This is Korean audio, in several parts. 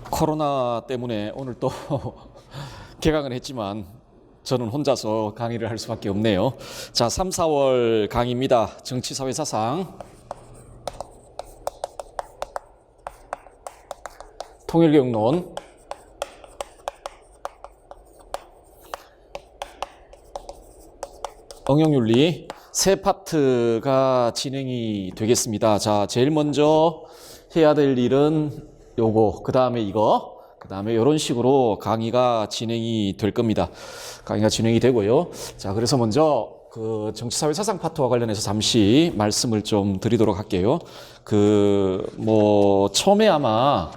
코로나 때문에 오늘 또 개강을 했지만 저는 혼자서 강의를 할 수밖에 없네요. 자, 3, 4월 강의입니다. 정치, 사회, 사상. 통일교육론. 응용윤리 세 파트가 진행이 되겠습니다. 자, 제일 먼저 해야 될 일은 요거, 그 다음에 이거, 그 다음에 이런 식으로 강의가 진행이 될 겁니다. 강의가 진행이 되고요. 자, 그래서 먼저 그 정치사회 사상 파트와 관련해서 잠시 말씀을 좀 드리도록 할게요. 처음에 아마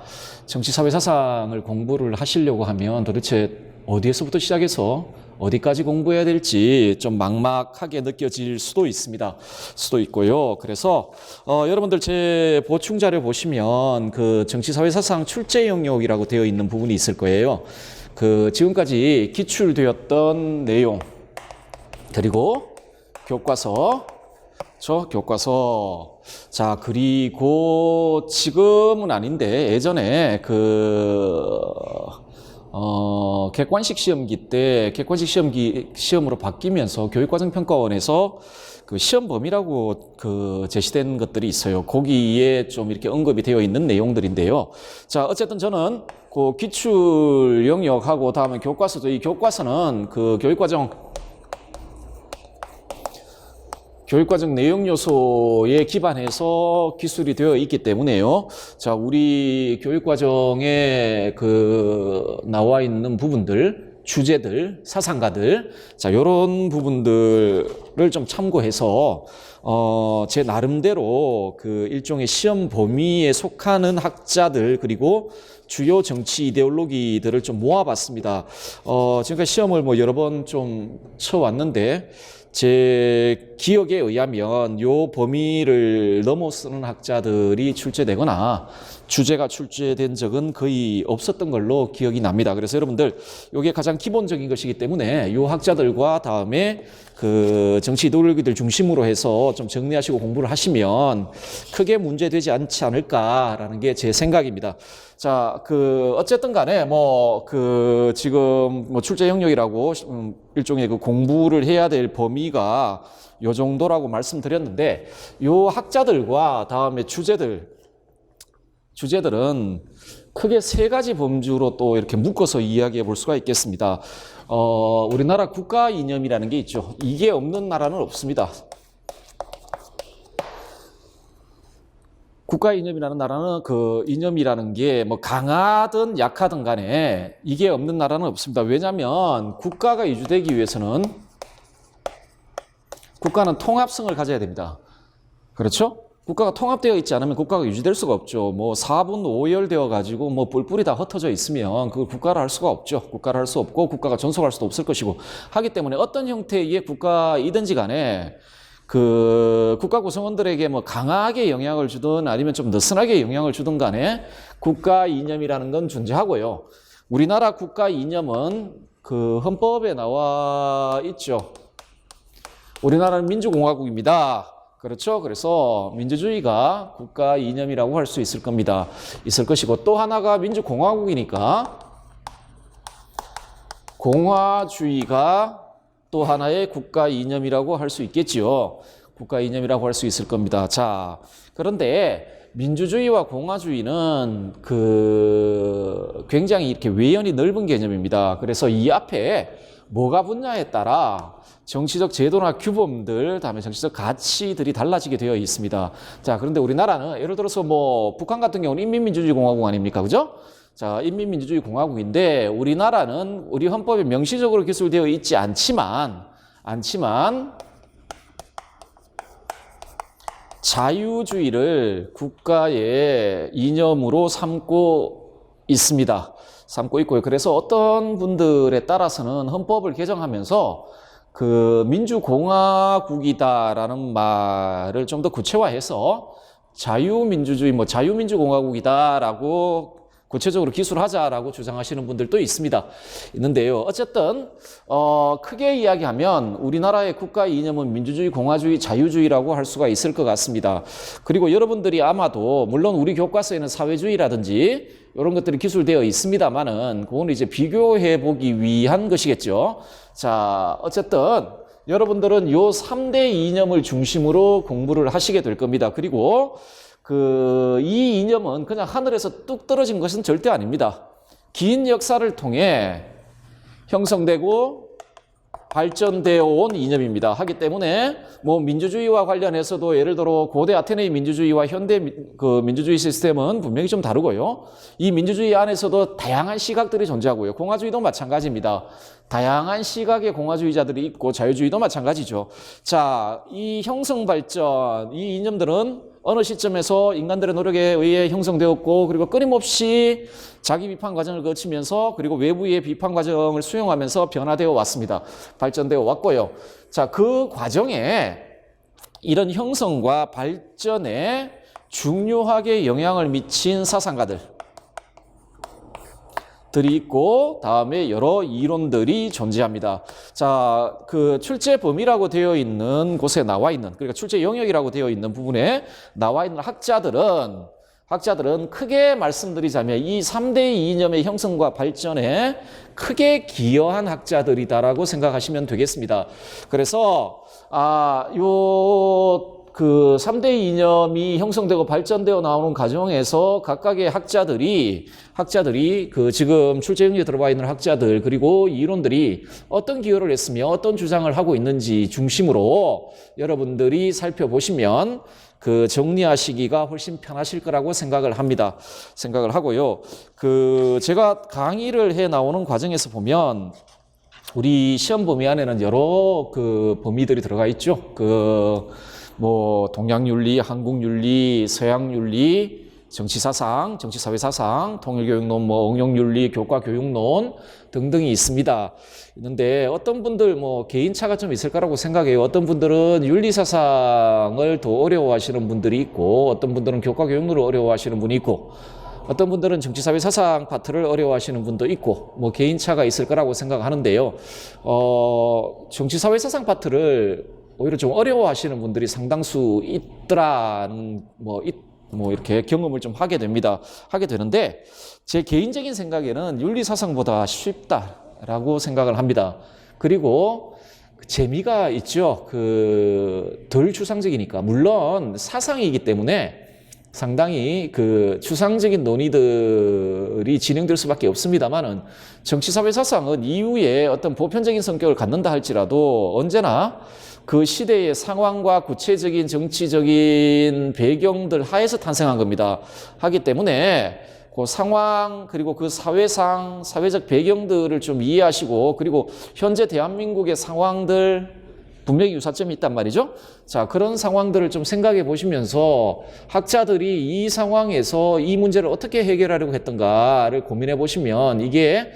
정치사회 사상을 공부를 하시려고 하면 도대체 어디에서부터 시작해서 어디까지 공부해야 될지 좀 막막하게 느껴질 수도 있습니다. 수도 있고요. 그래서 여러분들 제 보충 자료 보시면 그 정치사회사상 출제 영역이라고 되어 있는 부분이 있을 거예요. 그 지금까지 기출되었던 내용, 그리고 교과서, 자, 그리고 지금은 아닌데 예전에 객관식 시험기 때 객관식 시험으로 바뀌면서 교육과정평가원에서 그 시험 범위라고 제시된 것들이 있어요. 거기에 좀 이렇게 언급이 되어 있는 내용들인데요. 자, 어쨌든 저는 그 기출 영역하고 다음에 교과서도, 이 교과서는 그 교육과정 내용 요소에 기반해서 기술이 되어 있기 때문에요. 자, 우리 교육과정에 나와 있는 부분들, 주제들, 사상가들, 자, 요런 부분들을 좀 참고해서, 제 나름대로 일종의 시험 범위에 속하는 학자들, 그리고 주요 정치 이데올로기들을 좀 모아봤습니다. 지금까지 시험을 여러 번 좀 쳐왔는데, 제 기억에 의하면 요 범위를 넘어서는 학자들이 출제되거나 주제가 출제된 적은 거의 없었던 걸로 기억이 납니다. 그래서 여러분들 요게 가장 기본적인 것이기 때문에 요 학자들과 다음에 정치 이데올로기들 중심으로 해서 좀 정리하시고 공부를 하시면 크게 문제되지 않지 않을까라는 게 제 생각입니다. 자, 어쨌든 간에 지금 출제 영역이라고 일종의 공부를 해야 될 범위가 요 정도라고 말씀드렸는데, 요 학자들과 다음에 주제들은 크게 세 가지 범주로 또 이렇게 묶어서 이야기해 볼 수가 있겠습니다. 우리나라 국가 이념이라는 게 있죠. 이게 없는 나라는 없습니다. 국가 이념이라는 나라는 이념이라는 게 강하든 약하든 간에 이게 없는 나라는 없습니다. 왜냐하면 국가가 이주되기 위해서는 국가는 통합성을 가져야 됩니다. 그렇죠? 국가가 통합되어 있지 않으면 국가가 유지될 수가 없죠. 4분 5열 되어 가지고 뿔뿔이 다 흩어져 있으면 그걸 국가를 할 수가 없죠. 국가를 할 수 없고 국가가 존속할 수도 없을 것이고 하기 때문에 어떤 형태의 국가이든지 간에 국가 구성원들에게 강하게 영향을 주든 아니면 좀 느슨하게 영향을 주든 간에 국가 이념이라는 건 존재하고요. 우리나라 국가 이념은 헌법에 나와 있죠. 우리나라는 민주공화국입니다. 그렇죠? 그래서 민주주의가 국가 이념이라고 할 수 있을 겁니다. 있을 것이고, 또 하나가 민주공화국이니까 공화주의가 또 하나의 국가 이념이라고 할 수 있겠지요. 국가 이념이라고 할 수 있을 겁니다. 자, 그런데 민주주의와 공화주의는 굉장히 이렇게 외연이 넓은 개념입니다. 그래서 이 앞에 뭐가 붙냐에 따라 정치적 제도나 규범들, 다음에 정치적 가치들이 달라지게 되어 있습니다. 자, 그런데 우리나라는 예를 들어서 북한 같은 경우는 인민민주주의공화국 아닙니까? 그죠? 자, 인민민주주의 공화국인데 우리나라는 우리 헌법에 명시적으로 기술되어 있지 않지만 자유주의를 국가의 이념으로 삼고 있습니다. 삼고 있고요. 그래서 어떤 분들에 따라서는 헌법을 개정하면서 민주공화국이다라는 말을 좀 더 구체화해서 자유민주주의, 자유민주공화국이다라고 구체적으로 기술하자라고 주장하시는 분들도 있는데요. 어쨌든 크게 이야기하면 우리나라의 국가 이념은 민주주의, 공화주의, 자유주의라고 할 수가 있을 것 같습니다. 그리고 여러분들이 아마도 물론 우리 교과서에는 사회주의라든지 이런 것들이 기술되어 있습니다만은 그거는 이제 비교해 보기 위한 것이겠죠. 자, 어쨌든 여러분들은 요 3대 이념을 중심으로 공부를 하시게 될 겁니다. 그리고 이 이념은 그냥 하늘에서 뚝 떨어진 것은 절대 아닙니다. 긴 역사를 통해 형성되고 발전되어 온 이념입니다. 하기 때문에 뭐 민주주의와 관련해서도 예를 들어 고대 아테네의 민주주의와 현대 민주주의 시스템은 분명히 좀 다르고요. 이 민주주의 안에서도 다양한 시각들이 존재하고요. 공화주의도 마찬가지입니다. 다양한 시각의 공화주의자들이 있고 자유주의도 마찬가지죠. 자, 이 형성 발전, 이 이념들은 어느 시점에서 인간들의 노력에 의해 형성되었고 그리고 끊임없이 자기 비판 과정을 거치면서 그리고 외부의 비판 과정을 수용하면서 변화되어 왔습니다. 발전되어 왔고요. 자, 그 과정에 이런 형성과 발전에 중요하게 영향을 미친 사상가들 들이 있고 다음에 여러 이론들이 존재합니다. 자, 그 출제 범위라고 되어 있는 곳에 나와 있는 그러니까 출제 영역이라고 되어 있는 부분에 나와 있는 학자들은 크게 말씀드리자면 이 3대 이념의 형성과 발전에 크게 기여한 학자들이다라고 생각하시면 되겠습니다. 그래서 그 3대 이념이 형성되고 발전되어 나오는 과정에서 각각의 학자들이 그 지금 출제 영역에 들어와 있는 학자들 그리고 이론들이 어떤 기여를 했으며 어떤 주장을 하고 있는지 중심으로 여러분들이 살펴보시면 그 정리하시기가 훨씬 편하실 거라고 생각을 하고요. 제가 강의를 해 나오는 과정에서 보면 우리 시험 범위 안에는 여러 범위들이 들어가 있죠. 동양윤리, 한국윤리, 서양윤리, 정치사상, 정치사회사상, 통일교육론, 응용윤리, 교과교육론 등등이 있는데 어떤 분들 개인차가 좀 있을 거라고 생각해요. 어떤 분들은 윤리사상을 더 어려워하시는 분들이 있고 어떤 분들은 교과교육론을 어려워하시는 분이 있고 어떤 분들은 정치사회사상 파트를 어려워하시는 분도 있고 개인차가 있을 거라고 생각하는데요. 정치사회사상 파트를 오히려 좀 어려워하시는 분들이 상당수 있더라는 이렇게 경험을 좀 하게 되는데 제 개인적인 생각에는 윤리사상보다 쉽다라고 생각을 합니다. 그리고 재미가 있죠. 덜 추상적이니까. 물론 사상이기 때문에 상당히 추상적인 논의들이 진행될 수밖에 없습니다만은 정치사회사상은 이후에 어떤 보편적인 성격을 갖는다 할지라도 언제나 그 시대의 상황과 구체적인 정치적인 배경들 하에서 탄생한 겁니다. 하기 때문에 그 상황 그리고 그 사회적 배경들을 좀 이해하시고 그리고 현재 대한민국의 상황들 분명히 유사점이 있단 말이죠. 자, 그런 상황들을 좀 생각해 보시면서 학자들이 이 상황에서 이 문제를 어떻게 해결하려고 했던가를 고민해 보시면 이게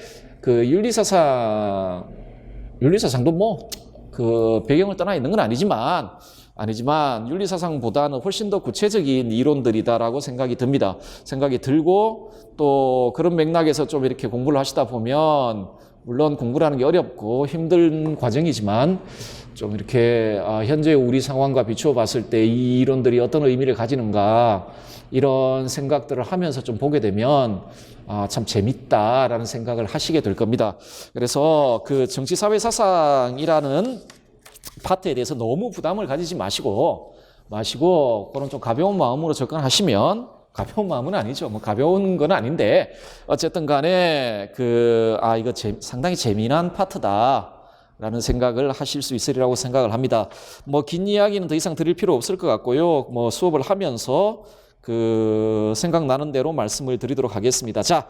윤리사상도 배경을 떠나 있는 건 아니지만 윤리사상보다는 훨씬 더 구체적인 이론들이다라고 생각이 들고 또 그런 맥락에서 좀 이렇게 공부를 하시다 보면 물론 공부라는 게 어렵고 힘든 과정이지만 좀 이렇게 현재 우리 상황과 비추어 봤을 때 이 이론들이 어떤 의미를 가지는가 이런 생각들을 하면서 좀 보게 되면 참 재밌다라는 생각을 하시게 될 겁니다. 그래서 정치사회사상이라는 파트에 대해서 너무 부담을 가지지 마시고 그런 좀 가벼운 마음으로 접근하시면 가벼운 마음은 아니죠. 가벼운 건 아닌데 어쨌든 간에 이거 상당히 재미난 파트다라는 생각을 하실 수 있으리라고 생각을 합니다. 긴 이야기는 더 이상 드릴 필요 없을 것 같고요. 수업을 하면서 생각나는 대로 말씀을 드리도록 하겠습니다. 자,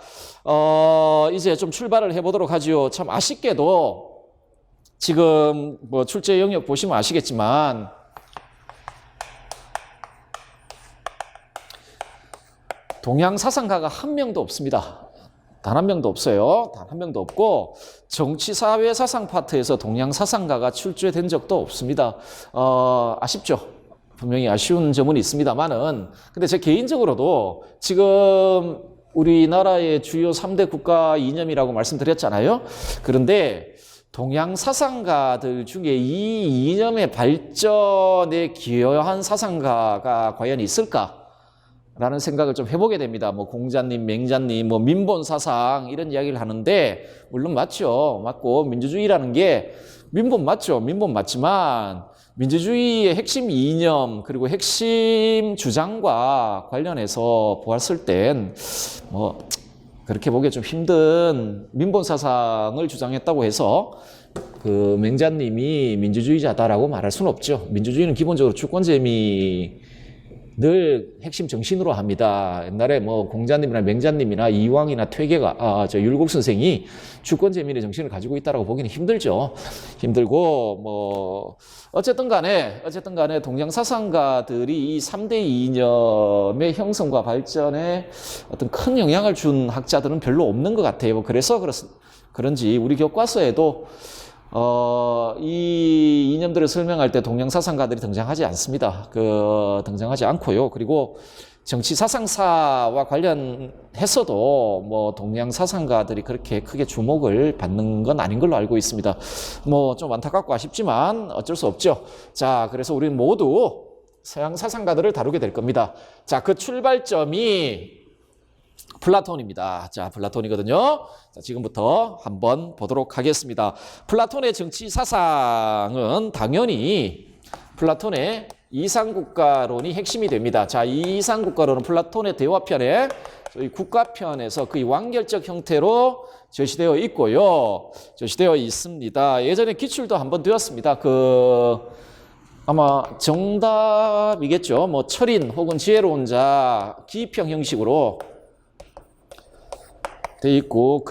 이제 좀 출발을 해보도록 하죠. 참 아쉽게도 지금 출제 영역 보시면 아시겠지만 동양 사상가가 한 명도 없습니다. 단 한 명도 없어요. 단 한 명도 없고 정치사회 사상 파트에서 동양 사상가가 출제된 적도 없습니다. 아쉽죠. 분명히 아쉬운 점은 있습니다만은 근데 제 개인적으로도 지금 우리나라의 주요 3대 국가 이념이라고 말씀드렸잖아요. 그런데 동양 사상가들 중에 이 이념의 발전에 기여한 사상가가 과연 있을까? 라는 생각을 좀 해보게 됩니다. 뭐 공자님, 맹자님, 뭐 민본사상 이런 이야기를 하는데 물론 맞죠. 맞고 민주주의라는 게 민본 맞죠. 민본 맞지만 민주주의의 핵심 이념 그리고 핵심 주장과 관련해서 보았을 땐 뭐 그렇게 보기 좀 힘든 민본사상을 주장했다고 해서 그 맹자님이 민주주의자다라고 말할 수는 없죠. 민주주의는 기본적으로 주권재미 늘 핵심 정신으로 합니다. 옛날에 뭐 공자님이나 맹자님이나 이황이나 퇴계가 율곡 선생이 주권 재민의 정신을 가지고 있다라고 보기는 힘들죠. 힘들고 뭐 어쨌든 간에 동양 사상가들이 이 3대 이념의 형성과 발전에 어떤 큰 영향을 준 학자들은 별로 없는 것 같아요. 그래서 그런지 우리 교과서에도 이 이념들을 설명할 때 동양 사상가들이 등장하지 않습니다. 등장하지 않고요. 그리고 정치 사상사와 관련해서도 뭐 동양 사상가들이 그렇게 크게 주목을 받는 건 아닌 걸로 알고 있습니다. 뭐 좀 안타깝고 아쉽지만 어쩔 수 없죠. 자, 그래서 우리는 모두 서양 사상가들을 다루게 될 겁니다. 자, 그 출발점이 플라톤입니다. 자, 플라톤이거든요. 자, 지금부터 한번 보도록 하겠습니다. 플라톤의 정치 사상은 당연히 플라톤의 이상국가론이 핵심이 됩니다. 자, 이 이상국가론은 플라톤의 대화편에 국가편에서 거의 완결적 형태로 제시되어 있고요. 제시되어 있습니다. 예전에 기출도 한번 되었습니다. 아마 정답이겠죠. 뭐 철인 혹은 지혜로운 자 기평 형식으로 돼 있고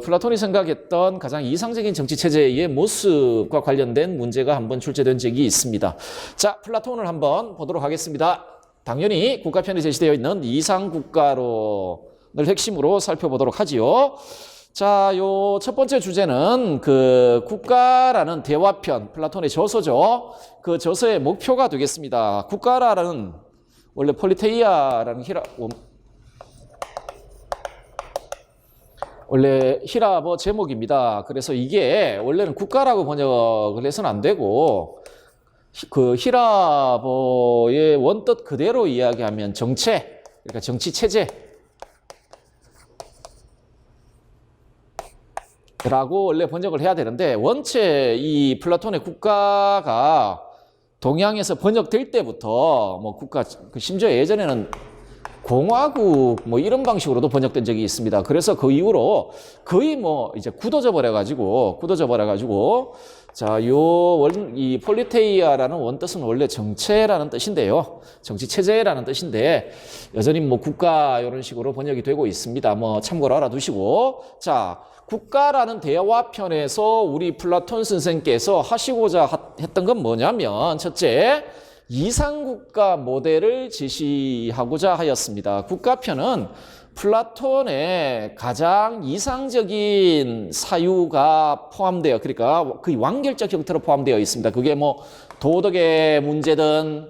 플라톤이 생각했던 가장 이상적인 정치 체제의 모습과 관련된 문제가 한번 출제된 적이 있습니다. 자, 플라톤을 한번 보도록 하겠습니다. 당연히 국가편에 제시되어 있는 이상국가론을 핵심으로 살펴보도록 하지요. 자, 요 첫 번째 주제는 국가라는 대화편, 플라톤의 저서죠. 그 저서의 목표가 되겠습니다. 국가라는 원래 폴리테이아라는 원래 히라버 제목입니다. 그래서 이게 원래는 국가라고 번역을 해서는 안 되고 히라버의 원뜻 그대로 이야기하면 정체, 그러니까 정치 체제 라고 원래 번역을 해야 되는데 원체 이 플라톤의 국가가 동양에서 번역될 때부터 뭐 심지어 예전에는 공화국 뭐 이런 방식으로도 번역된 적이 있습니다. 그래서 그 이후로 거의 뭐 이제 굳어져 버려가지고 자, 이 폴리테이아라는 원뜻은 원래 정체라는 뜻인데요. 정치 체제라는 뜻인데 여전히 뭐 국가 이런 식으로 번역이 되고 있습니다. 뭐 참고로 알아두시고 자, 국가라는 대화편에서 우리 플라톤 선생께서 하시고자 했던 건 뭐냐면 첫째, 이상국가 모델을 제시하고자 하였습니다. 국가편은 플라톤의 가장 이상적인 사유가 포함되어 그러니까 그 완결적 형태로 포함되어 있습니다. 그게 뭐 도덕의 문제든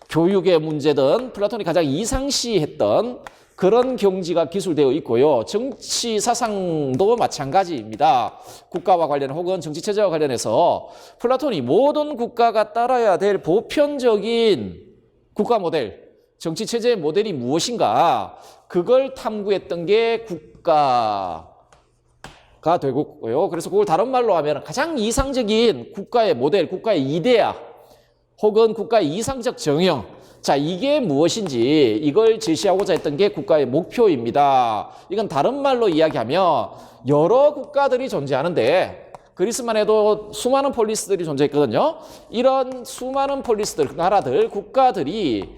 교육의 문제든 플라톤이 가장 이상시했던 그런 경지가 기술되어 있고요. 정치 사상도 마찬가지입니다. 국가와 관련 혹은 정치 체제와 관련해서 플라톤이 모든 국가가 따라야 될 보편적인 국가 모델, 정치 체제의 모델이 무엇인가 그걸 탐구했던 게 국가가 되고요. 그래서 그걸 다른 말로 하면 가장 이상적인 국가의 모델, 국가의 이데아 혹은 국가의 이상적 정형 자, 이게 무엇인지 이걸 제시하고자 했던 게 국가의 목표입니다. 이건 다른 말로 이야기하면 여러 국가들이 존재하는데 그리스만 해도 수많은 폴리스들이 존재했거든요. 이런 수많은 폴리스들, 나라들, 국가들이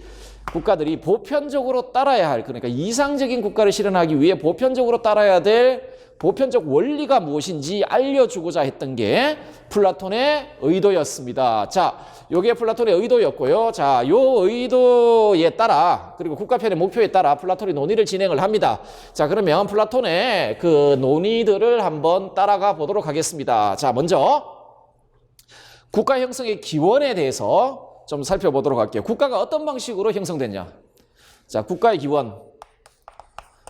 보편적으로 따라야 할 그러니까 이상적인 국가를 실현하기 위해 보편적으로 따라야 될 보편적 원리가 무엇인지 알려주고자 했던 게 플라톤의 의도였습니다. 자, 요게 플라톤의 의도였고요. 자, 요 의도에 따라 그리고 국가편의 목표에 따라 플라톤이 논의를 진행을 합니다. 자, 그러면 플라톤의 그 논의들을 한번 따라가 보도록 하겠습니다. 자, 먼저 국가 형성의 기원에 대해서 좀 살펴보도록 할게요. 국가가 어떤 방식으로 형성됐냐? 자, 국가의 기원.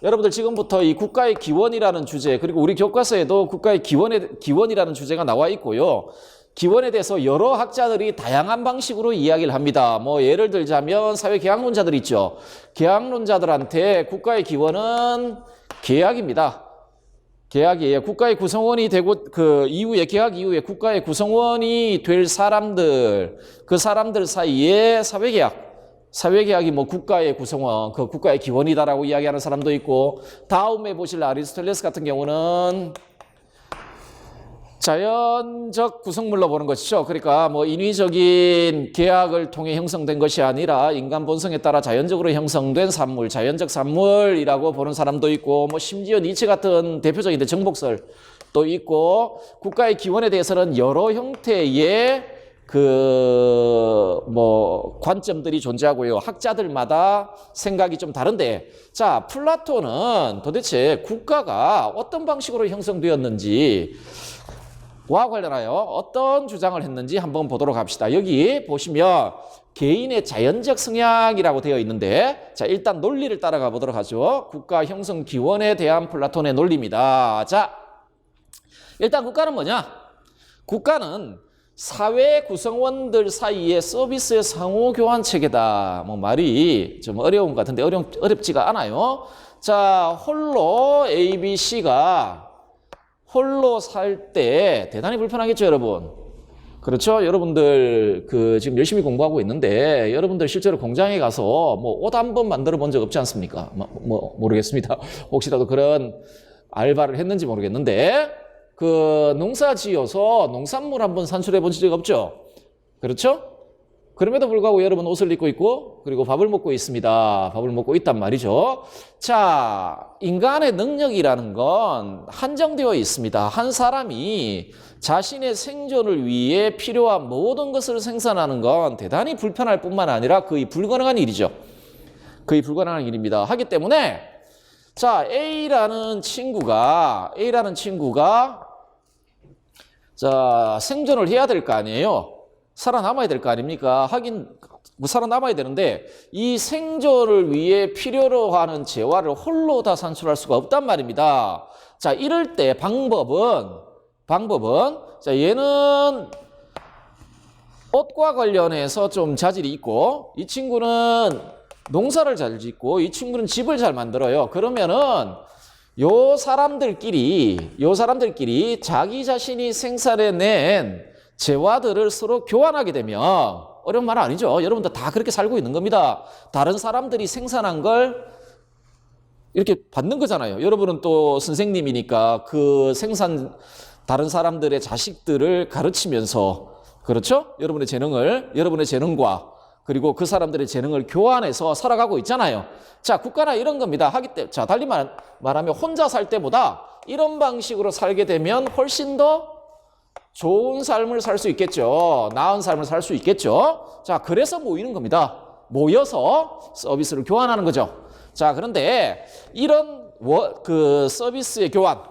여러분들 지금부터 이 국가의 기원이라는 주제, 그리고 우리 교과서에도 국가의 기원이라는 주제가 나와 있고요. 기원에 대해서 여러 학자들이 다양한 방식으로 이야기를 합니다. 뭐 예를 들자면 사회계약론자들 있죠. 계약론자들한테 국가의 기원은 계약입니다. 계약이에요. 국가의 구성원이 되고 그 이후에 계약 이후에 국가의 구성원이 될 사람들, 그 사람들 사이에 사회계약이 뭐 국가의 구성원, 그 국가의 기원이다라고 이야기하는 사람도 있고, 다음에 보실 아리스토텔레스 같은 경우는 자연적 구성물로 보는 것이죠. 그러니까 뭐 인위적인 계약을 통해 형성된 것이 아니라 인간 본성에 따라 자연적으로 형성된 산물, 자연적 산물이라고 보는 사람도 있고, 뭐 심지어 니체 같은 대표적인 정복설도 있고, 국가의 기원에 대해서는 여러 형태의 관점들이 존재하고요. 학자들마다 생각이 좀 다른데, 자, 플라톤은 도대체 국가가 어떤 방식으로 형성되었는지 와 관련하여 어떤 주장을 했는지 한번 보도록 합시다. 여기 보시면 개인의 자연적 성향이라고 되어 있는데, 자, 일단 논리를 따라가 보도록 하죠. 국가 형성 기원에 대한 플라톤의 논리입니다. 자, 일단 국가는 뭐냐? 국가는 사회 구성원들 사이의 서비스의 상호 교환 체계다. 뭐 말이 좀 어려운 것 같은데 어렵지가 않아요. 자, 홀로 A, B, C가 홀로 살 때 대단히 불편하겠죠, 여러분. 그렇죠? 여러분들 지금 열심히 공부하고 있는데 여러분들 실제로 공장에 가서 뭐 옷 한 번 만들어 본 적 없지 않습니까? 모르겠습니다. 혹시라도 그런 알바를 했는지 모르겠는데, 농사 지어서 농산물 한번 산출해 본 적 없죠? 그렇죠? 그럼에도 불구하고 여러분 옷을 입고 있고, 그리고 밥을 먹고 있습니다. 밥을 먹고 있단 말이죠. 자, 인간의 능력이라는 건 한정되어 있습니다. 한 사람이 자신의 생존을 위해 필요한 모든 것을 생산하는 건 대단히 불편할 뿐만 아니라 거의 불가능한 일이죠. 거의 불가능한 일입니다. 하기 때문에, 자, A라는 친구가 자, 생존을 해야 될 거 아니에요. 살아남아야 될 거 아닙니까? 하긴 살아남아야 되는데 이 생존을 위해 필요로 하는 재화를 홀로 다 산출할 수가 없단 말입니다. 자, 이럴 때 방법은 자, 얘는 옷과 관련해서 좀 자질이 있고, 이 친구는 농사를 잘 짓고, 이 친구는 집을 잘 만들어요. 그러면은 요 사람들끼리 자기 자신이 생산해낸 재화들을 서로 교환하게 되면, 어려운 말은 아니죠. 여러분들 다 그렇게 살고 있는 겁니다. 다른 사람들이 생산한 걸 이렇게 받는 거잖아요. 여러분은 또 선생님이니까 다른 사람들의 자식들을 가르치면서, 그렇죠? 여러분의 재능과 그리고 그 사람들의 재능을 교환해서 살아가고 있잖아요. 자, 국가나 이런 겁니다. 자, 달리 말하면 혼자 살 때보다 이런 방식으로 살게 되면 훨씬 더 좋은 삶을 살 수 있겠죠. 나은 삶을 살 수 있겠죠. 자, 그래서 모이는 겁니다. 모여서 서비스를 교환하는 거죠. 자, 그런데 이런 서비스의 교환,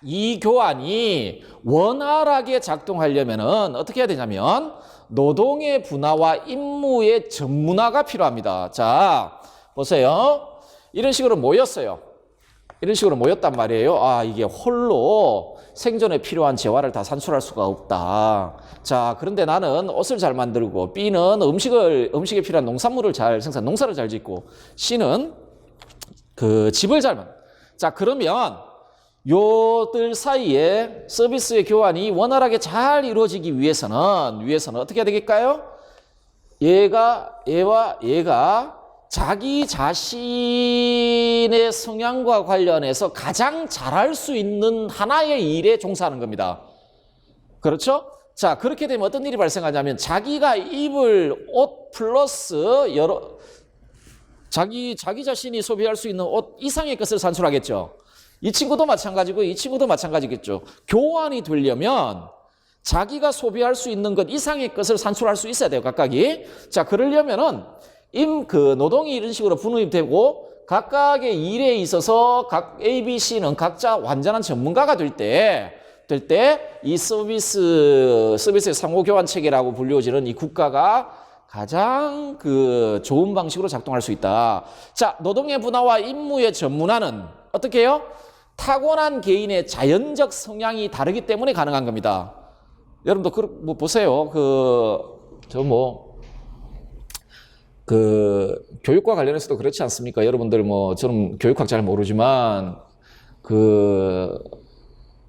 이 교환이 원활하게 작동하려면은 어떻게 해야 되냐면 노동의 분화와 임무의 전문화가 필요합니다. 자, 보세요. 이런 식으로 모였어요. 이런 식으로 모였단 말이에요. 아, 이게 홀로 생존에 필요한 재화를 다 산출할 수가 없다. 자, 그런데 나는 옷을 잘 만들고, B는 음식에 필요한 농산물을 농사를 잘 짓고, C는 집을 잘 만들고. 자, 그러면 요들 사이에 서비스의 교환이 원활하게 잘 이루어지기 위해서는 어떻게 해야 되겠까요? 얘와 얘가 자기 자신의 성향과 관련해서 가장 잘할 수 있는 하나의 일에 종사하는 겁니다. 그렇죠? 자, 그렇게 되면 어떤 일이 발생하냐면 자기가 입을 옷 플러스 자기 자신이 소비할 수 있는 옷 이상의 것을 산출하겠죠. 이 친구도 마찬가지고 이 친구도 마찬가지겠죠. 교환이 되려면 자기가 소비할 수 있는 것 이상의 것을 산출할 수 있어야 돼요, 각각이. 자, 그러려면은 노동이 이런 식으로 분업되고 각각의 일에 있어서 각 A, B, C는 각자 완전한 전문가가 될 때 이 서비스의 상호 교환 체계라고 불리워지는 이 국가가 가장 그 좋은 방식으로 작동할 수 있다. 자, 노동의 분화와 임무의 전문화는 어떻게 해요? 타고난 개인의 자연적 성향이 다르기 때문에 가능한 겁니다. 여러분도 뭐 보세요. 교육과 관련해서도 그렇지 않습니까? 여러분들 저는 교육학 잘 모르지만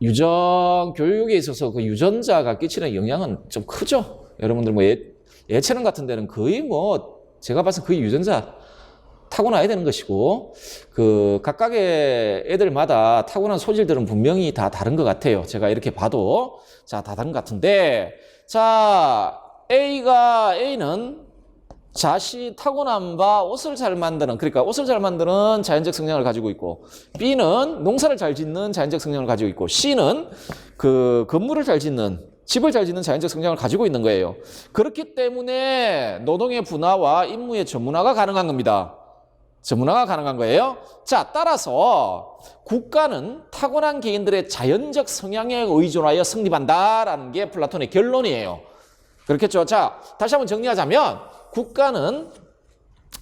유전 교육에 있어서 그 유전자가 끼치는 영향은 좀 크죠. 여러분들 예체능 같은 데는 거의 제가 봐서 거의 유전자 타고나야 되는 것이고, 각각의 애들마다 타고난 소질들은 분명히 다 다른 것 같아요. 제가 이렇게 봐도. 자, 다 다른 것 같은데, 자, A는 자신 타고난 바 옷을 잘 만드는, 그러니까 옷을 잘 만드는 자연적 성향을 가지고 있고, B는 농사를 잘 짓는 자연적 성향을 가지고 있고, C는 건물을 잘 짓는, 집을 잘 짓는 자연적 성향을 가지고 있는 거예요. 그렇기 때문에 노동의 분화와 임무의 전문화가 가능한 겁니다. 전문화가 가능한 거예요. 자, 따라서 국가는 타고난 개인들의 자연적 성향에 의존하여 성립한다라는 게 플라톤의 결론이에요. 그렇겠죠? 자, 다시 한번 정리하자면 국가는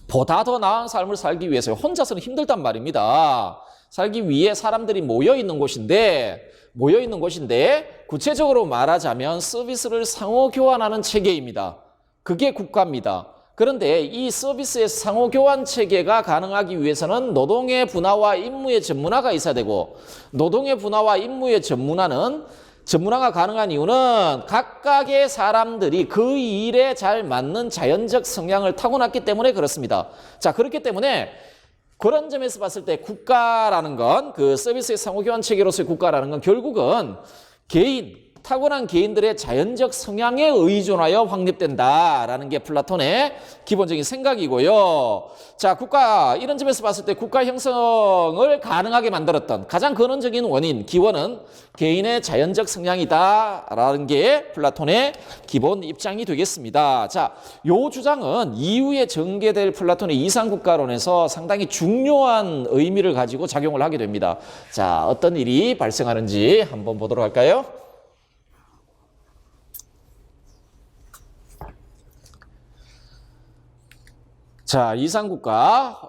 보다 더 나은 삶을 살기 위해서 혼자서는 힘들단 말입니다. 살기 위해 사람들이 모여 있는 곳인데 구체적으로 말하자면 서비스를 상호 교환하는 체계입니다. 그게 국가입니다. 그런데 이 서비스의 상호 교환 체계가 가능하기 위해서는 노동의 분화와 임무의 전문화가 있어야 되고, 노동의 분화와 임무의 전문화가 가능한 이유는 각각의 사람들이 그 일에 잘 맞는 자연적 성향을 타고났기 때문에 그렇습니다. 자, 그렇기 때문에 그런 점에서 봤을 때 국가라는 건, 서비스의 상호교환 체계로서의 국가라는 건 결국은 타고난 개인들의 자연적 성향에 의존하여 확립된다라는 게 플라톤의 기본적인 생각이고요. 자, 이런 점에서 봤을 때 국가 형성을 가능하게 만들었던 가장 근원적인 기원은 개인의 자연적 성향이다라는 게 플라톤의 기본 입장이 되겠습니다. 자, 요 주장은 이후에 전개될 플라톤의 이상국가론에서 상당히 중요한 의미를 가지고 작용을 하게 됩니다. 자, 어떤 일이 발생하는지 한번 보도록 할까요? 자, 이상국가,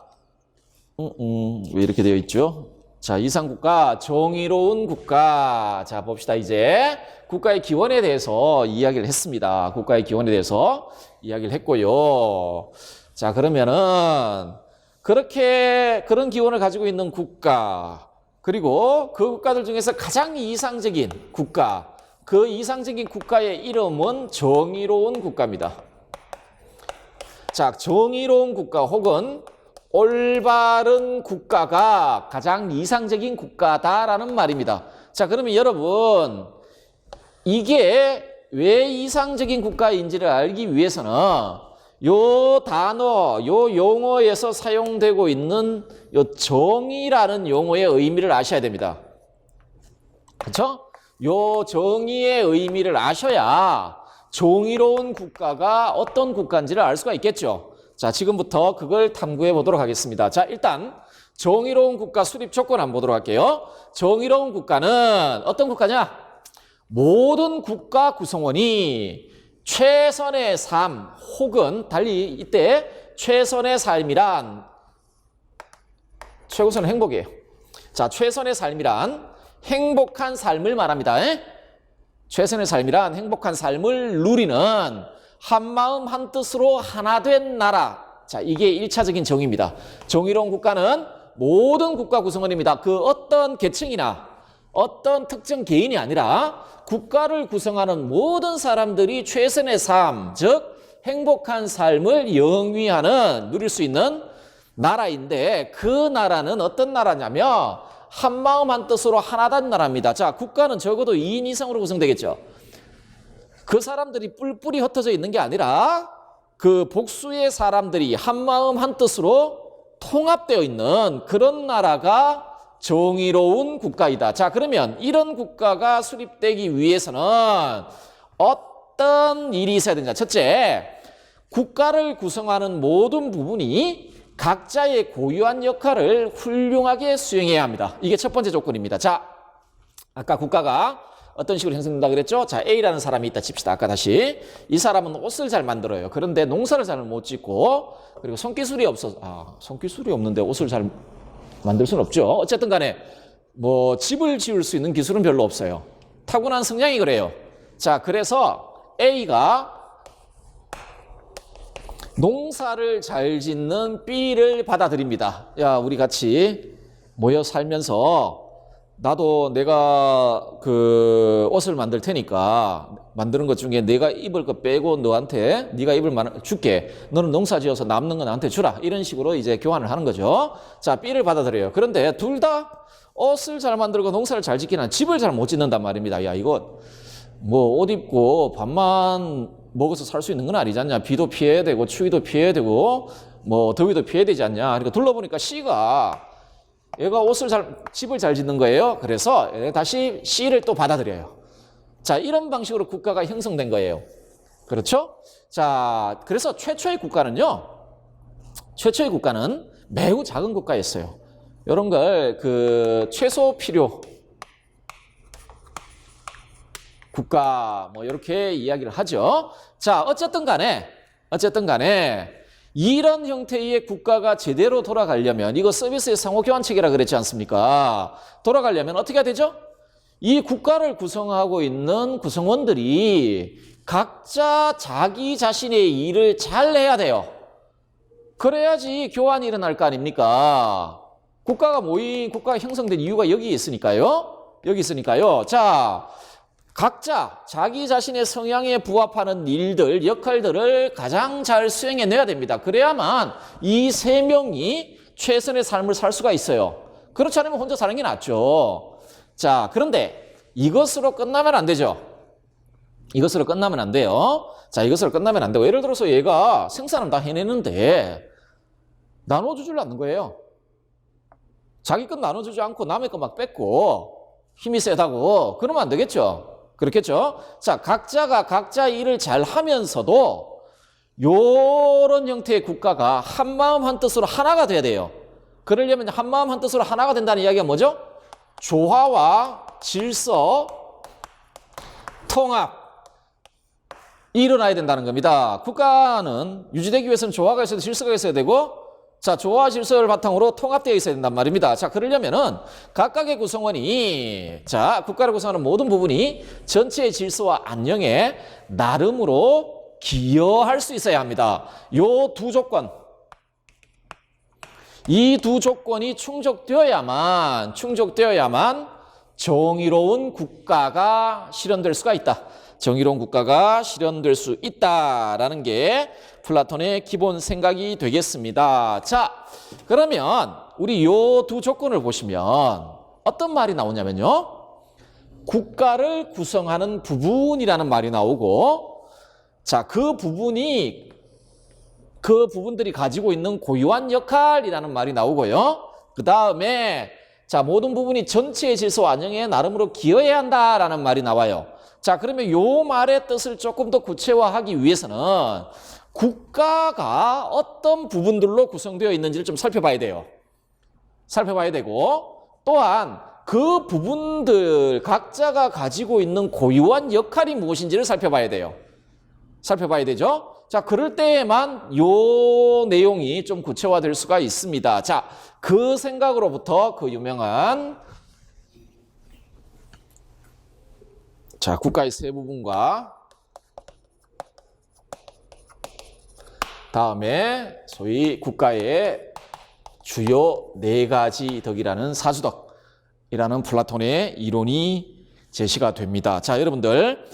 왜 이렇게 되어 있죠? 자, 이상국가, 정의로운 국가. 자, 봅시다. 이제 국가의 기원에 대해서 이야기를 했습니다. 국가의 기원에 대해서 이야기를 했고요. 자, 그러면은 그런 기원을 가지고 있는 국가, 그리고 그 국가들 중에서 가장 이상적인 국가, 그 이상적인 국가의 이름은 정의로운 국가입니다. 자, 정의로운 국가 혹은 올바른 국가가 가장 이상적인 국가다라는 말입니다. 자, 그러면 여러분, 이게 왜 이상적인 국가인지를 알기 위해서는 요 단어, 요 용어에서 사용되고 있는 요 정의라는 용어의 의미를 아셔야 됩니다. 그렇죠? 요 정의의 의미를 아셔야 정의로운 국가가 어떤 국가인지를 알 수가 있겠죠. 자, 지금부터 그걸 탐구해 보도록 하겠습니다. 자, 일단 정의로운 국가 수립 조건 한번 보도록 할게요. 정의로운 국가는 어떤 국가냐? 모든 국가 구성원이 최선의 삶 혹은 달리 이때 최선의 삶이란 최우선 행복이에요. 자, 최선의 삶이란 행복한 삶을 말합니다. 최선의 삶이란 행복한 삶을 누리는 한마음 한뜻으로 하나된 나라. 자, 이게 1차적인 정의입니다. 정의로운 국가는 모든 국가 구성원입니다. 어떤 계층이나 어떤 특정 개인이 아니라 국가를 구성하는 모든 사람들이 최선의 삶, 즉 행복한 삶을 영위하는, 누릴 수 있는 나라인데, 그 나라는 어떤 나라냐면 한마음 한뜻으로 하나된 나라입니다. 자, 국가는 적어도 2인 이상으로 구성되겠죠. 그 사람들이 뿔뿔이 흩어져 있는 게 아니라 그 복수의 사람들이 한마음 한뜻으로 통합되어 있는 그런 나라가 정의로운 국가이다. 자, 그러면 이런 국가가 수립되기 위해서는 어떤 일이 있어야 되냐? 첫째, 국가를 구성하는 모든 부분이 각자의 고유한 역할을 훌륭하게 수행해야 합니다. 이게 첫 번째 조건입니다. 자, 아까 국가가 어떤 식으로 형성된다 그랬죠? 자, A라는 사람이 있다 칩시다. 아까 다시. 이 사람은 옷을 잘 만들어요. 그런데 농사를 잘 못 짓고, 그리고 손기술이 없어서, 손기술이 없는데 옷을 잘 만들 수는 없죠. 어쨌든 간에, 뭐, 집을 지을 수 있는 기술은 별로 없어요. 타고난 성향이 그래요. 자, 그래서 A가 농사를 잘 짓는 B를 받아들입니다. 야, 우리 같이 모여 살면서 나도 내가 그 옷을 만들 테니까 만드는 것 중에 내가 입을 거 빼고 너한테 네가 입을 줄게. 너는 농사 지어서 남는 거 나한테 주라. 이런 식으로 이제 교환을 하는 거죠. 자, B를 받아들여요. 그런데 둘 다 옷을 잘 만들고 농사를 잘 짓기는 집을 잘 못 짓는단 말입니다. 야, 이거 뭐 옷 입고 밥만 먹어서 살 수 있는 건 아니지 않냐. 비도 피해야 되고 추위도 피해야 되고 뭐 더위도 피해야 되지 않냐. 그러니까 둘러보니까 C가 얘가 집을 잘 짓는 거예요. 그래서 다시 C를 또 받아들여요. 자, 이런 방식으로 국가가 형성된 거예요. 그렇죠? 자, 그래서 최초의 국가는 매우 작은 국가였어요. 이런 걸 최소 필요 국가 뭐 이렇게 이야기를 하죠. 자, 어쨌든 간에 이런 형태의 국가가 제대로 돌아가려면 이거 서비스의 상호 교환 체계라 그랬지 않습니까? 돌아가려면 어떻게 해야 되죠? 이 국가를 구성하고 있는 구성원들이 각자 자기 자신의 일을 잘 해야 돼요. 그래야지 교환이 일어날 거 아닙니까? 국가가 형성된 이유가 여기 있으니까요. 자, 각자 자기 자신의 성향에 부합하는 일들, 역할들을 가장 잘 수행해내야 됩니다. 그래야만 이 세 명이 최선의 삶을 살 수가 있어요. 그렇지 않으면 혼자 사는 게 낫죠. 자, 그런데 이것으로 끝나면 안 되죠. 이것으로 끝나면 안 돼요. 예를 들어서 얘가 생산은 다 해내는데 나눠주질 않는 거예요. 자기 것 나눠주지 않고 남의 것 막 뺏고 힘이 세다고 그러면 안 되겠죠. 그렇겠죠? 자, 각자가 각자 일을 잘 하면서도 요런 형태의 국가가 한마음 한뜻으로 하나가 돼야 돼요. 그러려면 한마음 한뜻으로 하나가 된다는 이야기가 뭐죠? 조화와 질서, 통합 일어나야 된다는 겁니다. 국가는 유지되기 위해서는 조화가 있어야 되고 질서가 있어야 되고, 자, 조화와 질서를 바탕으로 통합되어 있어야 된단 말입니다. 자, 그러려면은 각각의 구성원이, 자, 국가를 구성하는 모든 부분이 전체의 질서와 안녕에 나름으로 기여할 수 있어야 합니다. 요 두 조건, 이 두 조건이 충족되어야만 정의로운 국가가 실현될 수가 있다. 정의로운 국가가 실현될 수 있다라는 게 플라톤의 기본 생각이 되겠습니다. 자, 그러면 우리 요 두 조건을 보시면 어떤 말이 나오냐면요. 국가를 구성하는 부분이라는 말이 나오고, 자, 그 부분들이 가지고 있는 고유한 역할이라는 말이 나오고요. 그 다음에 자, 모든 부분이 전체의 질서와 안녕에 나름으로 기여해야 한다라는 말이 나와요. 자, 그러면 요 말의 뜻을 조금 더 구체화하기 위해서는 국가가 어떤 부분들로 구성되어 있는지를 좀 살펴봐야 돼요. 살펴봐야 되고, 또한 그 부분들 각자가 가지고 있는 고유한 역할이 무엇인지를 살펴봐야 돼요. 살펴봐야 되죠? 자, 그럴 때에만 요 내용이 좀 구체화될 수가 있습니다. 자, 그 생각으로부터 그 유명한 자, 국가의 세 부분과 다음에 소위 국가의 주요 네 가지 덕이라는 사주덕이라는 플라톤의 이론이 제시가 됩니다. 자, 여러분들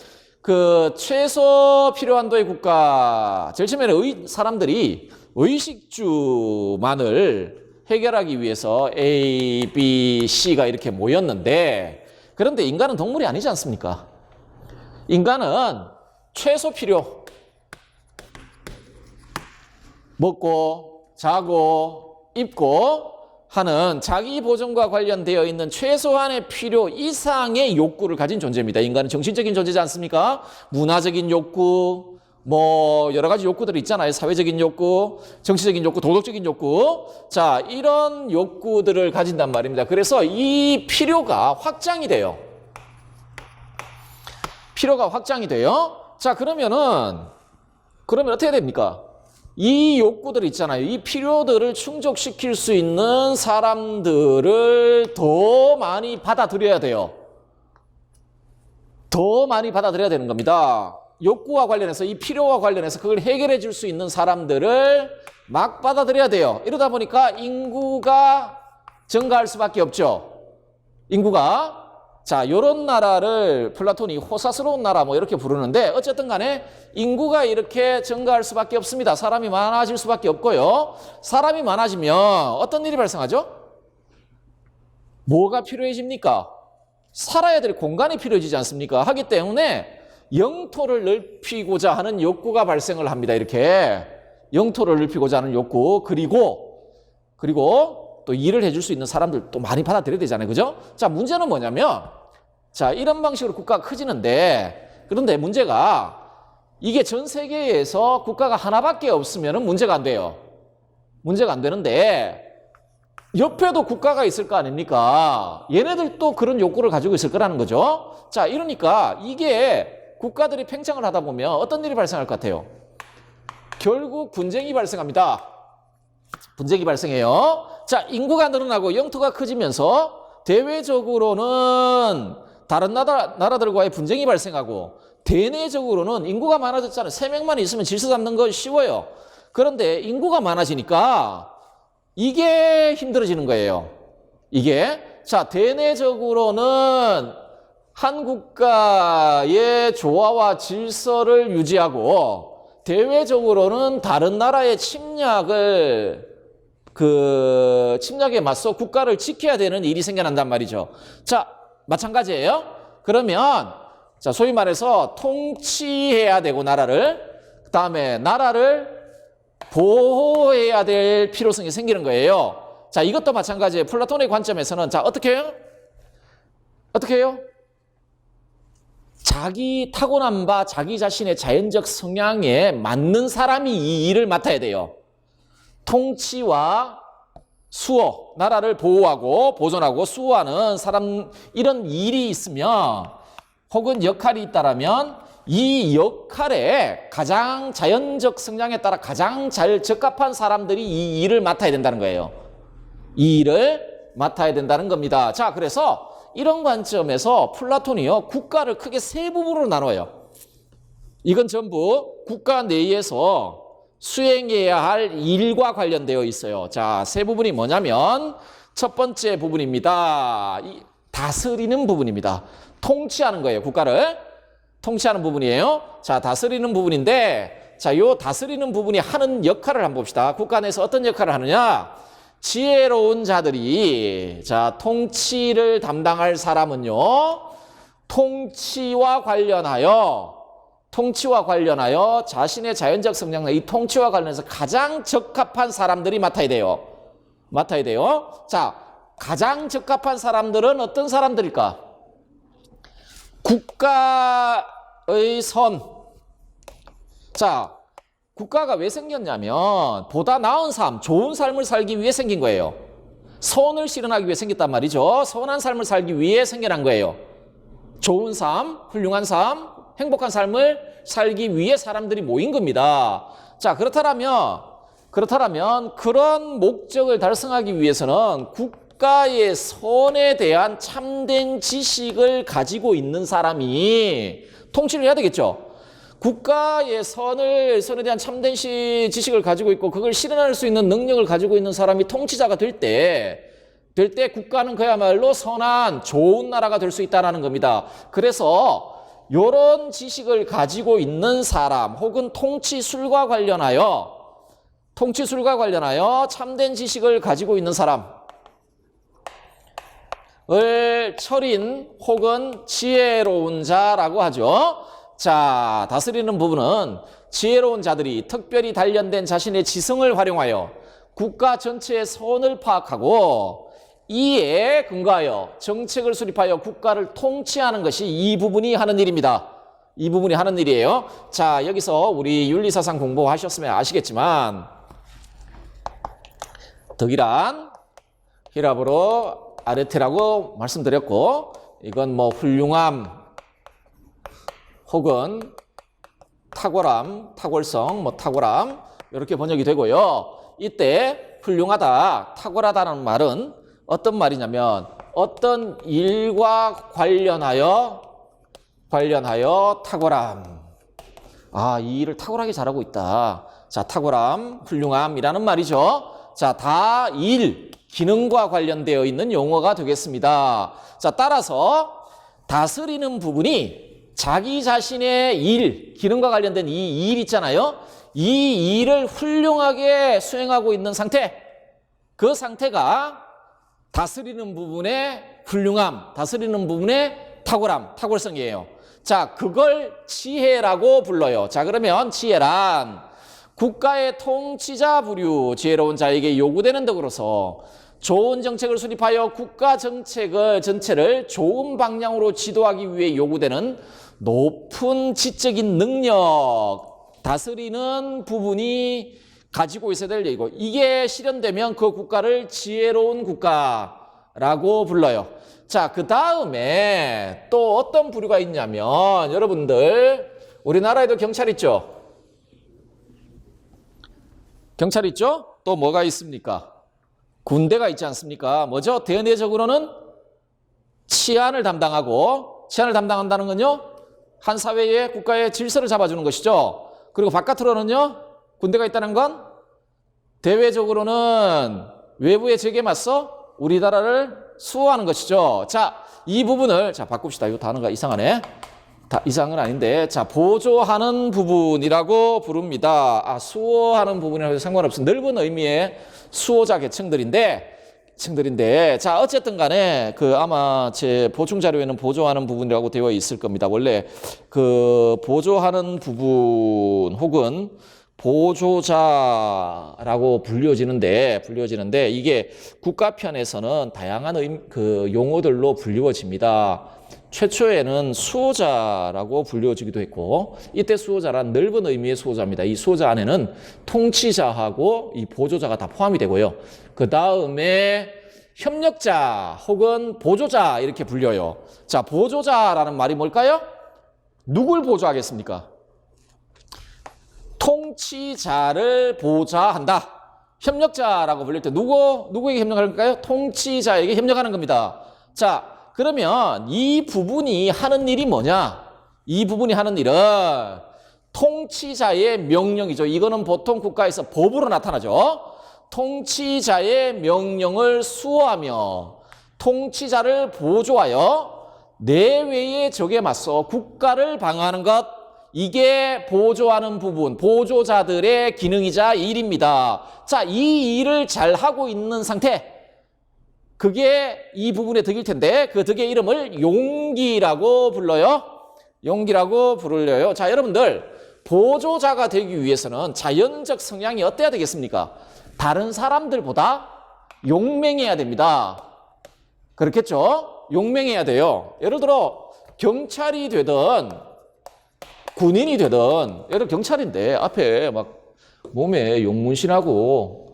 그 최소 필요한도의 국가, 제일 처음에는 사람들이 의식주만을 해결하기 위해서 A, B, C가 이렇게 모였는데, 그런데 인간은 동물이 아니지 않습니까? 인간은 최소 필요, 먹고 자고 입고 하는 자기 보존과 관련되어 있는 최소한의 필요 이상의 욕구를 가진 존재입니다. 인간은 정신적인 존재지 않습니까? 문화적인 욕구, 뭐 여러 가지 욕구들이 있잖아요. 사회적인 욕구, 정치적인 욕구, 도덕적인 욕구. 자, 이런 욕구들을 가진단 말입니다. 그래서 이 필요가 확장이 돼요. 필요가 확장이 돼요. 자, 그러면 어떻게 됩니까? 이 욕구들 있잖아요. 이 필요들을 충족시킬 수 있는 사람들을 더 많이 받아들여야 돼요. 더 많이 받아들여야 되는 겁니다. 욕구와 관련해서, 이 필요와 관련해서 그걸 해결해 줄 수 있는 사람들을 막 받아들여야 돼요. 이러다 보니까 인구가 증가할 수밖에 없죠. 인구가. 자, 요런 나라를 플라톤이 호사스러운 나라 뭐 이렇게 부르는데, 어쨌든 간에 인구가 이렇게 증가할 수밖에 없습니다. 사람이 많아질 수밖에 없고요. 사람이 많아지면 어떤 일이 발생하죠? 뭐가 필요해집니까? 살아야 될 공간이 필요해지지 않습니까? 하기 때문에 영토를 넓히고자 하는 욕구가 발생을 합니다. 이렇게 영토를 넓히고자 하는 욕구, 그리고 또 일을 해줄 수 있는 사람들 또 많이 받아들여야 되잖아요. 그죠? 자, 문제는 뭐냐면, 자, 이런 방식으로 국가가 커지는데, 그런데 문제가 이게 전 세계에서 국가가 하나밖에 없으면 문제가 안 돼요. 문제가 안 되는데 옆에도 국가가 있을 거 아닙니까? 얘네들도 그런 욕구를 가지고 있을 거라는 거죠. 자, 이러니까 이게 국가들이 팽창을 하다 보면 어떤 일이 발생할 것 같아요? 결국 분쟁이 발생합니다. 분쟁이 발생해요. 자, 인구가 늘어나고 영토가 커지면서 대외적으로는 다른 나라들과의 분쟁이 발생하고, 대내적으로는 인구가 많아졌잖아요. 3명만 있으면 질서 잡는 거 쉬워요. 그런데 인구가 많아지니까 이게 힘들어지는 거예요. 이게. 자, 대내적으로는 한 국가의 조화와 질서를 유지하고, 대외적으로는 다른 나라의 침략에 맞서 국가를 지켜야 되는 일이 생겨난단 말이죠. 자, 마찬가지예요. 그러면, 자, 소위 말해서 통치해야 되고, 나라를, 그 다음에 나라를 보호해야 될 필요성이 생기는 거예요. 자, 이것도 마찬가지예요. 플라톤의 관점에서는, 자, 어떻게 해요? 어떻게 해요? 자기 타고난 바 자기 자신의 자연적 성향에 맞는 사람이 이 일을 맡아야 돼요. 통치와 수호, 나라를 보호하고 보존하고 수호하는 사람, 이런 일이 있으면, 혹은 역할이 있다라면 이 역할에 가장 자연적 성향에 따라 가장 잘 적합한 사람들이 이 일을 맡아야 된다는 거예요. 이 일을 맡아야 된다는 겁니다. 자, 그래서 이런 관점에서 플라톤이요, 국가를 크게 세 부분으로 나눠요. 이건 전부 국가 내에서 수행해야 할 일과 관련되어 있어요. 자, 세 부분이 뭐냐면, 첫 번째 부분입니다. 다스리는 부분입니다. 통치하는 거예요. 국가를 통치하는 부분이에요. 자, 다스리는 부분인데, 자, 요 다스리는 부분이 하는 역할을 한번 봅시다. 국가 내에서 어떤 역할을 하느냐? 지혜로운 자들이, 자, 통치를 담당할 사람은요, 통치와 관련하여 자신의 자연적 성향과 이 통치와 관련해서 가장 적합한 사람들이 맡아야 돼요. 자, 가장 적합한 사람들은 어떤 사람들일까? 국가의 선. 자, 국가가 왜 생겼냐면 보다 나은 삶, 좋은 삶을 살기 위해 생긴 거예요. 선을 실현하기 위해 생겼단 말이죠. 선한 삶을 살기 위해 생겨난 거예요. 좋은 삶, 훌륭한 삶, 행복한 삶을 살기 위해 사람들이 모인 겁니다. 자, 그렇다면 그런 목적을 달성하기 위해서는 국가의 선에 대한 참된 지식을 가지고 있는 사람이 통치를 해야 되겠죠. 국가의 선에 대한 참된 지식을 가지고 있고 그걸 실현할 수 있는 능력을 가지고 있는 사람이 통치자가 될 때 국가는 그야말로 선한 좋은 나라가 될 수 있다는 겁니다. 그래서 이런 지식을 가지고 있는 사람 혹은 통치술과 관련하여 참된 지식을 가지고 있는 사람을 철인 혹은 지혜로운 자라고 하죠. 자, 다스리는 부분은 지혜로운 자들이 특별히 단련된 자신의 지성을 활용하여 국가 전체의 선을 파악하고 이에 근거하여 정책을 수립하여 국가를 통치하는 것이 이 부분이 하는 일입니다. 이 부분이 하는 일이에요. 자, 여기서 우리 윤리사상 공부하셨으면 아시겠지만 덕이란 히라브로 아르테라고 말씀드렸고, 이건 뭐 훌륭함, 혹은 탁월함, 탁월성, 뭐 탁월함 이렇게 번역이 되고요. 이때 훌륭하다, 탁월하다는 말은 어떤 말이냐면 어떤 일과 관련하여 탁월함. 아, 이 일을 탁월하게 잘하고 있다. 자, 탁월함, 훌륭함이라는 말이죠. 자, 다 일, 기능과 관련되어 있는 용어가 되겠습니다. 자, 따라서 다스리는 부분이 자기 자신의 일, 기능과 관련된 이 일 있잖아요. 이 일을 훌륭하게 수행하고 있는 상태, 그 상태가 다스리는 부분의 훌륭함, 다스리는 부분의 탁월함, 탁월성이에요. 자, 그걸 지혜라고 불러요. 자, 그러면 지혜란 국가의 통치자 부류, 지혜로운 자에게 요구되는 덕으로서 좋은 정책을 수립하여 국가 정책을 전체를 좋은 방향으로 지도하기 위해 요구되는 높은 지적인 능력, 다스리는 부분이 가지고 있어야 될 얘기고, 이게 실현되면 그 국가를 지혜로운 국가라고 불러요. 자, 그 다음에 또 어떤 부류가 있냐면, 여러분들 우리나라에도 경찰 있죠? 경찰 있죠? 또 뭐가 있습니까? 군대가 있지 않습니까? 뭐죠? 대내적으로는 치안을 담당한다는 건요, 한 사회의 국가의 질서를 잡아주는 것이죠. 그리고 바깥으로는요, 군대가 있다는 건 대외적으로는 외부의 적에 맞서 우리나라를 수호하는 것이죠. 자, 이 부분을, 자, 바꿉시다. 이 단어가 이상하네. 이상은 아닌데, 자, 보조하는 부분이라고 부릅니다. 아, 수호하는 부분이라고 상관없습니다. 넓은 의미의 수호자 계층들인데, 자, 어쨌든 간에, 아마 제 보충 자료에는 보조하는 부분이라고 되어 있을 겁니다. 원래 보조하는 부분 혹은 보조자라고 불려지는데 이게 국가편에서는 다양한 용어들로 불리워집니다. 최초에는 수호자라고 불려지기도 했고, 이때 수호자란 넓은 의미의 수호자입니다. 이 수호자 안에는 통치자하고 이 보조자가 다 포함이 되고요. 그 다음에 협력자 혹은 보조자 이렇게 불려요. 자, 보조자라는 말이 뭘까요? 누굴 보조하겠습니까? 통치자를 보좌한다. 협력자라고 불릴 때 누구에게 협력할까요? 통치자에게 협력하는 겁니다. 자, 그러면 이 부분이 하는 일이 뭐냐? 이 부분이 하는 일은 통치자의 명령이죠. 이거는 보통 국가에서 법으로 나타나죠. 통치자의 명령을 수호하며 통치자를 보조하여 내외의 적에 맞서 국가를 방어하는 것, 이게 보조하는 부분, 보조자들의 기능이자 일입니다. 자, 이 일을 잘하고 있는 상태, 그게 이 부분의 덕일 텐데, 그 덕의 이름을 용기라고 불러요. 용기라고 불려요. 자, 여러분들, 보조자가 되기 위해서는 자연적 성향이 어때야 되겠습니까? 다른 사람들보다 용맹해야 됩니다. 그렇겠죠? 용맹해야 돼요. 예를 들어 경찰이 되든 군인이 되든, 예를 경찰인데 앞에 막 몸에 용문신하고,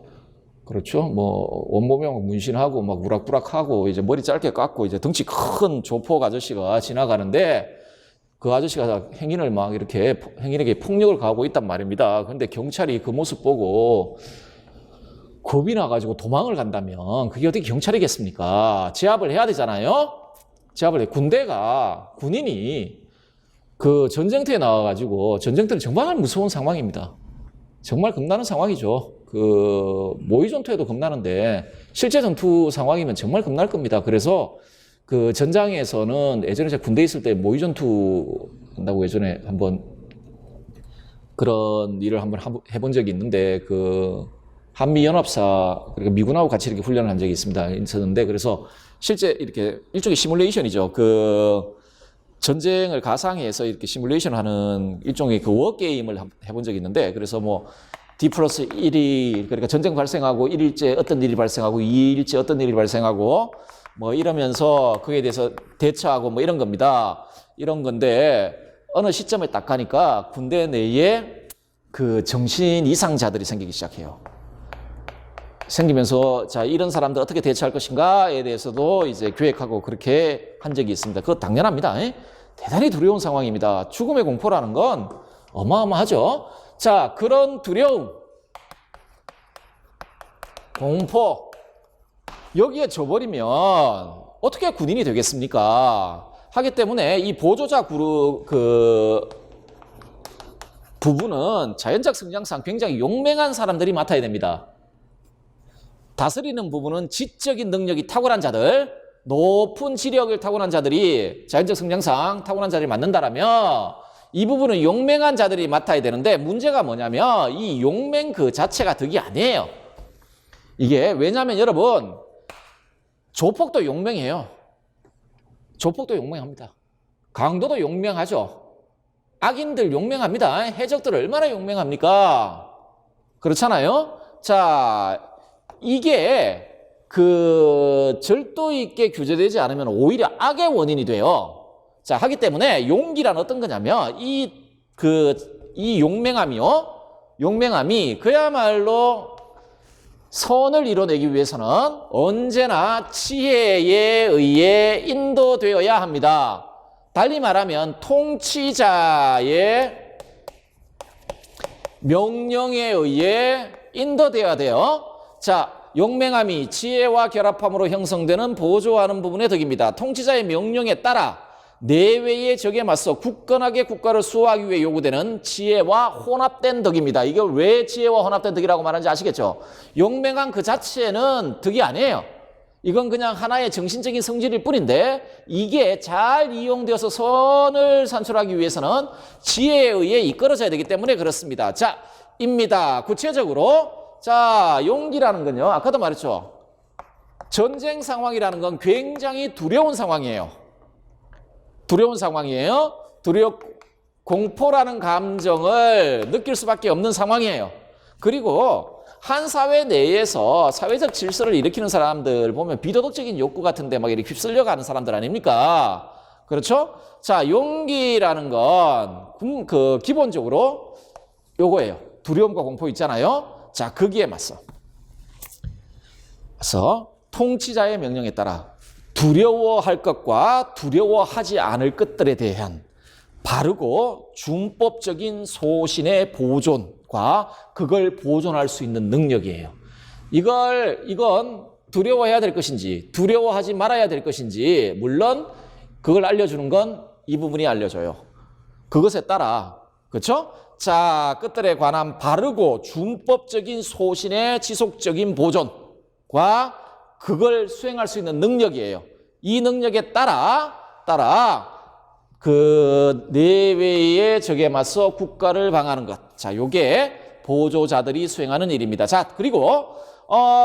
그렇죠? 뭐 온몸에 문신하고 막 우락부락하고 이제 머리 짧게 깎고 이제 덩치 큰 조폭 아저씨가 지나가는데, 그 아저씨가 행인에게 폭력을 가하고 있단 말입니다. 그런데 경찰이 그 모습 보고 겁이 나가지고 도망을 간다면 그게 어떻게 경찰이겠습니까? 제압을 해야 되잖아요. 군인이 전쟁터에 나와가지고, 전쟁터는 정말 무서운 상황입니다. 정말 겁나는 상황이죠. 모의 전투에도 겁나는데 실제 전투 상황이면 정말 겁날 겁니다. 그래서 전장에서는 예전에 제가 군대에 있을 때 모의 전투 한다고 예전에 한번 그런 일을 한번 해본 적이 있는데, 한미연합사, 그러니까 미군하고 같이 이렇게 훈련을 한 적이 있었는데, 그래서 실제 이렇게 일종의 시뮬레이션이죠. 전쟁을 가상해서 이렇게 시뮬레이션 하는 일종의 워게임을 해본 적이 있는데, 그래서 D+1이, 그러니까 전쟁 발생하고 1일째 어떤 일이 발생하고 2일째 어떤 일이 발생하고 이러면서 그에 대해서 대처하고 이런 겁니다. 이런 건데, 어느 시점에 딱 가니까 군대 내에 정신 이상자들이 생기기 시작해요. 생기면서, 자, 이런 사람들 어떻게 대처할 것인가에 대해서도 이제 교육하고 그렇게 한 적이 있습니다. 그거 당연합니다. 대단히 두려운 상황입니다. 죽음의 공포라는 건 어마어마하죠. 자, 그런 두려움, 공포, 여기에 져버리면 어떻게 군인이 되겠습니까? 하기 때문에 이 보조자 그룹 부분은 자연적 성장상 굉장히 용맹한 사람들이 맡아야 됩니다. 다스리는 부분은 지적인 능력이 탁월한 자들, 높은 지력을 타고난 자들이 자연적 성장상 타고난 자들이 맡는다라면 이 부분은 용맹한 자들이 맡아야 되는데 문제가 뭐냐면 이 용맹 그 자체가 덕이 아니에요. 이게 왜냐하면 여러분 조폭도 용맹해요. 조폭도 용맹합니다. 강도도 용맹하죠. 악인들 용맹합니다. 해적들 얼마나 용맹합니까? 그렇잖아요. 자, 이게 절도 있게 규제되지 않으면 오히려 악의 원인이 돼요. 자, 하기 때문에 용기란 어떤 거냐면 이 용맹함이 그야말로 선을 이뤄내기 위해서는 언제나 지혜에 의해 인도되어야 합니다. 달리 말하면 통치자의 명령에 의해 인도되어야 돼요. 자, 용맹함이 지혜와 결합함으로 형성되는 보조하는 부분의 덕입니다. 통치자의 명령에 따라 내외의 적에 맞서 굳건하게 국가를 수호하기 위해 요구되는 지혜와 혼합된 덕입니다. 이걸 왜 지혜와 혼합된 덕이라고 말하는지 아시겠죠? 용맹한 그 자체는 덕이 아니에요. 이건 그냥 하나의 정신적인 성질일 뿐인데 이게 잘 이용되어서 선을 산출하기 위해서는 지혜에 의해 이끌어져야 되기 때문에 그렇습니다. 자, 입니다. 구체적으로 자, 용기라는 건요. 아까도 말했죠. 전쟁 상황이라는 건 굉장히 두려운 상황이에요. 두려운 상황이에요. 공포라는 감정을 느낄 수밖에 없는 상황이에요. 그리고 한 사회 내에서 사회적 질서를 일으키는 사람들 보면 비도덕적인 욕구 같은데 막 이렇게 휩쓸려가는 사람들 아닙니까? 그렇죠? 자, 용기라는 건 기본적으로 요거예요. 두려움과 공포 있잖아요. 자, 거기에 맞서. 그래서 통치자의 명령에 따라 두려워할 것과 두려워하지 않을 것들에 대한 바르고 준법적인 소신의 보존과 그걸 보존할 수 있는 능력이에요. 이건 두려워해야 될 것인지 두려워하지 말아야 될 것인지 물론 그걸 알려주는 건 이 부분이 알려줘요. 그것에 따라 그렇죠? 자, 끝들에 관한 바르고 준법적인 소신의 지속적인 보존과 그걸 수행할 수 있는 능력이에요. 이 능력에 따라 내외의 적에 맞서 국가를 방하는 것. 자, 요게 보조자들이 수행하는 일입니다. 자, 그리고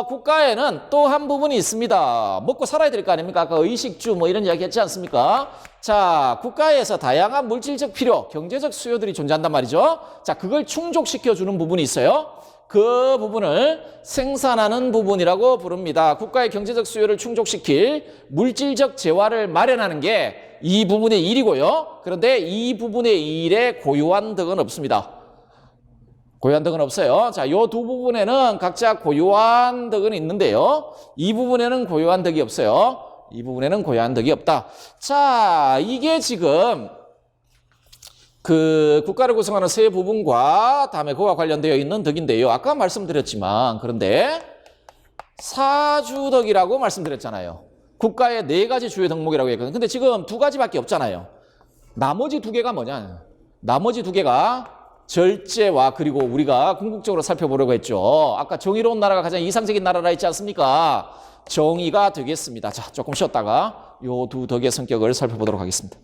국가에는 또 한 부분이 있습니다. 먹고 살아야 될 거 아닙니까? 아까 의식주 뭐 이런 이야기 했지 않습니까? 자, 국가에서 다양한 물질적 필요, 경제적 수요들이 존재한단 말이죠. 자, 그걸 충족시켜주는 부분이 있어요. 그 부분을 생산하는 부분이라고 부릅니다. 국가의 경제적 수요를 충족시킬 물질적 재화를 마련하는 게 이 부분의 일이고요. 그런데 이 부분의 일에 고유한 덕은 없습니다. 고유한 덕은 없어요. 자, 요 두 부분에는 각자 고유한 덕은 있는데요. 이 부분에는 고유한 덕이 없어요. 이 부분에는 고유한 덕이 없다. 자, 이게 지금 국가를 구성하는 세 부분과 다음에 그와 관련되어 있는 덕인데요. 아까 말씀드렸지만 그런데 사주덕이라고 말씀드렸잖아요. 국가의 4가지 주요 덕목이라고 했거든요. 근데 지금 2가지밖에 없잖아요. 나머지 2개가 뭐냐? 나머지 2개가 절제와 그리고 우리가 궁극적으로 살펴보려고 했죠. 아까 정의로운 나라가 가장 이상적인 나라라 했지 않습니까? 정의가 되겠습니다. 자, 조금 쉬었다가 요 2덕의 성격을 살펴보도록 하겠습니다.